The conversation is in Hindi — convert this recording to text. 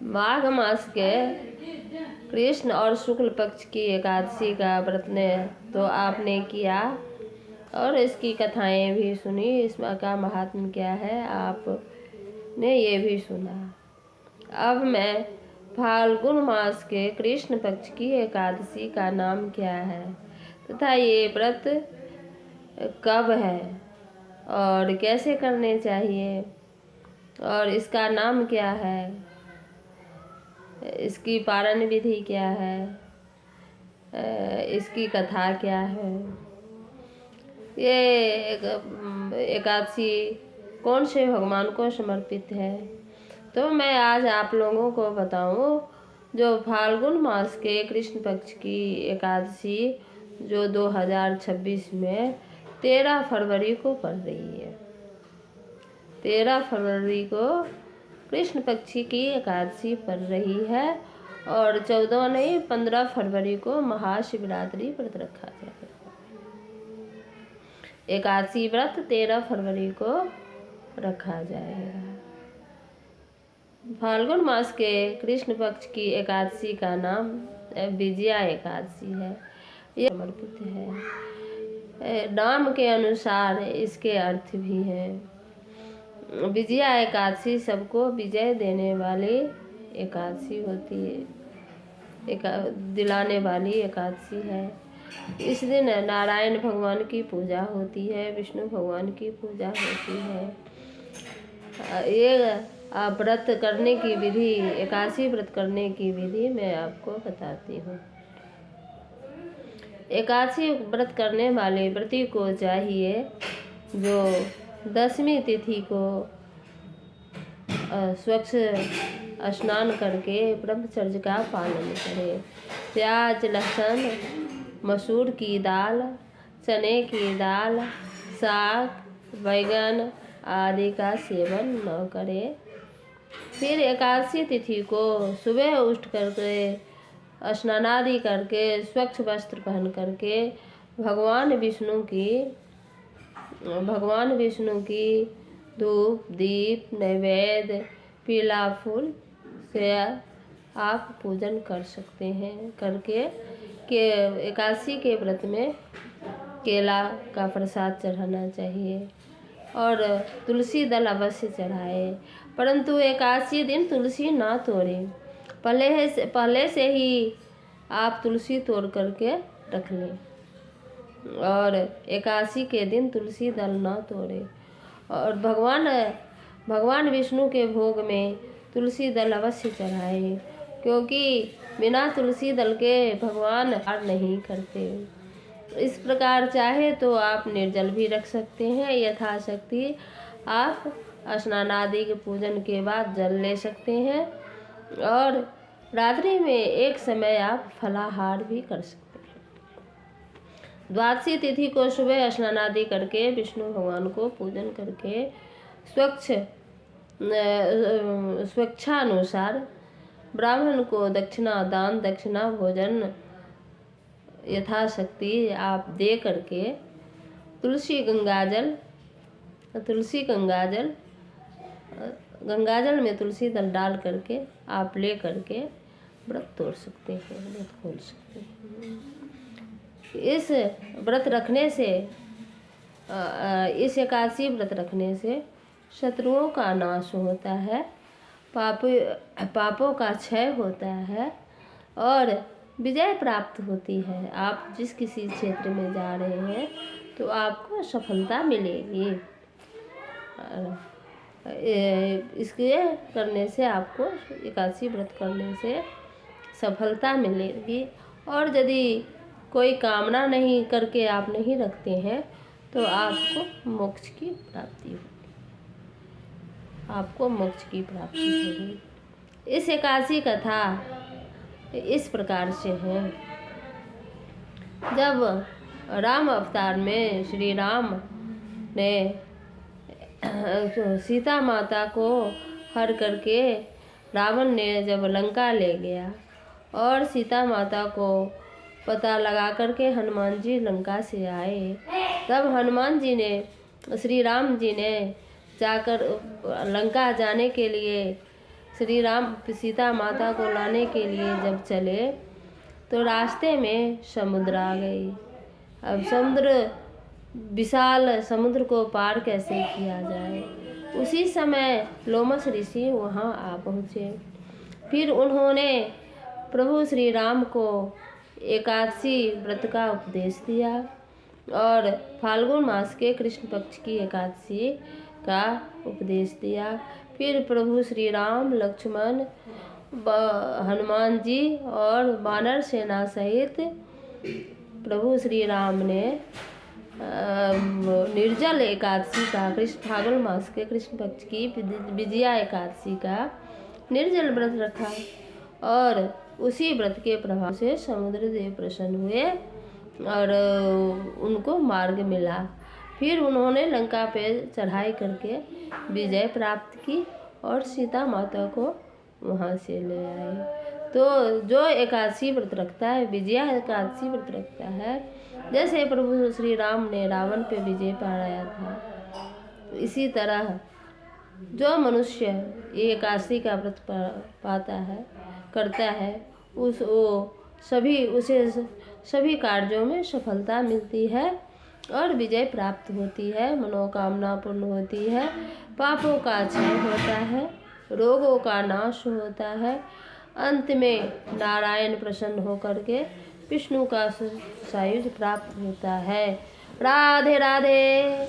माघ मास के कृष्ण और शुक्ल पक्ष की एकादशी का व्रत ने तो आपने किया और इसकी कथाएं भी सुनी। इसका महात्म्य क्या है आपने ये भी सुना। अब मैं फाल्गुन मास के कृष्ण पक्ष की एकादशी का नाम क्या है तथा ये व्रत कब है और कैसे करने चाहिए और इसका नाम क्या है, इसकी पारण विधि क्या है, इसकी कथा क्या है, ये एकादशी कौन से भगवान को समर्पित है, तो मैं आज आप लोगों को बताऊं। जो फाल्गुन मास के कृष्ण पक्ष की एकादशी जो 2026 में 13 फरवरी को पड़ रही है। 13 फरवरी को कृष्ण पक्षी की एकादशी पड़ रही है और 14 नहीं 15 फरवरी को महाशिवरात्रि व्रत रखा जाएगा। एकादशी व्रत 13 फरवरी को रखा जाएगा। फाल्गुन मास के कृष्ण पक्ष की एकादशी का नाम विजया एकादशी है। ये समर्पित है। नाम के अनुसार इसके अर्थ भी हैं। विजया एकादशी सबको विजय देने वाली एकादशी होती है, दिलाने वाली एकादशी है। इस दिन नारायण भगवान की पूजा होती है, विष्णु भगवान की पूजा होती है। ये व्रत करने की विधि, एकादशी व्रत करने की विधि मैं आपको बताती हूँ। एकादशी व्रत करने वाले व्रती को चाहिए जो 10वीं तिथि को स्वच्छ स्नान करके ब्रह्मचर्य का पालन करे। प्याज, लहसुन, मसूर की दाल, चने की दाल, साग, बैगन आदि का सेवन न करे। फिर एकादशी तिथि को सुबह उठ करके स्नानादि करके स्वच्छ वस्त्र पहन करके भगवान विष्णु की धूप, दीप, नैवेद्य, पीला फूल से आप पूजन कर सकते हैं। करके के एकादशी के व्रत में केला का प्रसाद चढ़ाना चाहिए और तुलसी दल अवश्य चढ़ाए। परंतु एकादशी दिन तुलसी ना तोड़ें। पहले से ही आप तुलसी तोड़ करके रख लें और एकादशी के दिन तुलसी दल ना तोड़ें। और भगवान विष्णु के भोग में तुलसी दल अवश्य चढ़ाएं, क्योंकि बिना तुलसी दल के भगवान हार नहीं करते। इस प्रकार चाहे तो आप निर्जल भी रख सकते हैं। यथाशक्ति आप स्नानादि के पूजन के बाद जल ले सकते हैं और रात्रि में एक समय आप फलाहार भी कर सकते हैं। द्वादशी तिथि को सुबह स्नानादि करके विष्णु भगवान को पूजन करके स्वेच्छानुसार ब्राह्मण को दान दक्षिणा भोजन यथाशक्ति आप दे करके तुलसी गंगाजल में तुलसी दल डाल करके आप ले करके व्रत तोड़ सकते हैं, व्रत खोल सकते हैं। इस व्रत रखने से, इस एकादशी व्रत रखने से शत्रुओं का नाश होता है, पापों का क्षय होता है और विजय प्राप्त होती है। आप जिस किसी क्षेत्र में जा रहे हैं तो आपको सफलता मिलेगी। इसके करने से आपको एकादशी व्रत करने से सफलता मिलेगी। और यदि कोई कामना नहीं करके आप नहीं रखते हैं तो आपको मोक्ष की प्राप्ति होगी, आपको मोक्ष की प्राप्ति होगी। इस एकादशी कथा इस प्रकार से है। जब राम अवतार में श्री राम ने सीता माता को हर करके रावण ने जब लंका ले गया और सीता माता को पता लगा करके हनुमान जी लंका से आए, तब हनुमान जी ने श्री राम जी ने जाकर लंका जाने के लिए श्री राम सीता माता को लाने के लिए जब चले तो रास्ते में समुद्र आ गई। अब विशाल समुद्र को पार कैसे किया जाए। उसी समय लोमश ऋषि वहाँ आ पहुँचे। फिर उन्होंने प्रभु श्री राम को एकादशी व्रत का उपदेश दिया और फाल्गुन मास के कृष्ण पक्ष की एकादशी का उपदेश दिया। फिर प्रभु श्री राम, लक्ष्मण, हनुमान जी और वानर सेना सहित प्रभु श्री राम ने निर्जल एकादशी का, फाल्गुन मास के कृष्ण पक्ष की विजया एकादशी का निर्जल व्रत रखा और उसी व्रत के प्रभाव से समुद्र देव प्रसन्न हुए और उनको मार्ग मिला। फिर उन्होंने लंका पे चढ़ाई करके विजय प्राप्त की और सीता माता को वहाँ से ले आए। तो जो एकादशी व्रत रखता है, विजया एकादशी व्रत रखता है, जैसे प्रभु श्री राम ने रावण पे विजय पाया था, तो इसी तरह जो मनुष्य ये एकादशी का व्रत पाता है, करता है, उसे सभी कार्यों में सफलता मिलती है और विजय प्राप्त होती है, मनोकामना पूर्ण होती है, पापों का क्षय होता है, रोगों का नाश होता है। अंत में नारायण प्रसन्न होकर के विष्णु का सायुज्य प्राप्त होता है। राधे राधे।